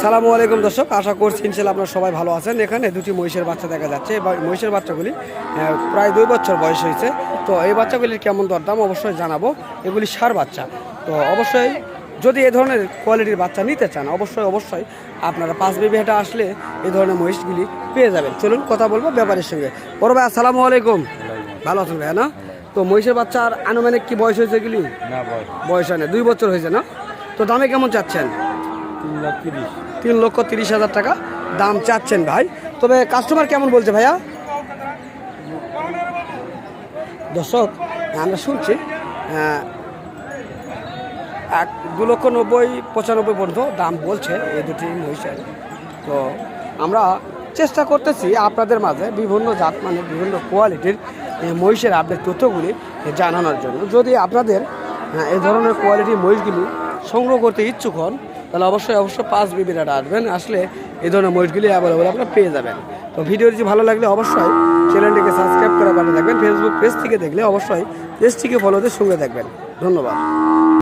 আসসালামু আলাইকুম দর্শক, আশা করছি ইনশাআল্লাহ আপনারা সবাই ভালো আছেন। এখানে দুটি মহিষের বাচ্চা দেখা যাচ্ছে। মহিষের বাচ্চাগুলি প্রায় 2 বছর বয়স হয়েছে। তো এই বাচ্চাগুলির কেমন দরদাম অবশ্যই জানাবো। এগুলি ষাঁড় বাচ্চা। তো অবশ্যই যদি এই ধরনের কোয়ালিটির বাচ্চা নিতে চান অবশ্যই আপনারা 5 বিবি হাটে আসলে এই ধরনের মহিষগুলি পেয়ে যাবেন। চলুন কথা বলবো ব্যাপারীর সঙ্গে। বড় ভাই আসসালামু আলাইকুম। ভালো আছেন ভাইয়া না? তো মহিষের বাচ্চার আনুমানিক কি বয়স হয়েছে এগুলি? বয়স হয় না, 2 বছর হয়েছে না? তো দামে কেমন চাচ্ছেন? 3,30,000 টাকা দাম চাচ্ছেন ভাই। তবে কাস্টমার কেমন বলছে ভাইয়া? দর্শক আমরা শুনছি 2,90,000-95,000 পর্যন্ত দাম বলছে এই দুটি মহিষের। তো আমরা চেষ্টা করতেছি আপনাদের মাঝে বিভিন্ন জাত মানে বিভিন্ন কোয়ালিটির মহিষের আপডেট তথ্যগুলি জানানোর জন্য। যদি আপনাদের এই ধরনের কোয়ালিটির মহিষগুলি সংগ্রহ করতে ইচ্ছুক হন তাহলে অবশ্যই 5 বিবি হাটে আসবেন। আসলে এই ধরনের মহিষগুলি অ্যাভেলেবল আপনারা পেয়ে যাবেন। তো ভিডিওটি ভালো লাগলে অবশ্যই চ্যানেলটিকে সাবস্ক্রাইব করে পাঠিয়ে থাকবেন। ফেসবুক পেজ থেকে দেখলে অবশ্যই পেজটিকে ফলোদের সঙ্গে থাকবেন। ধন্যবাদ।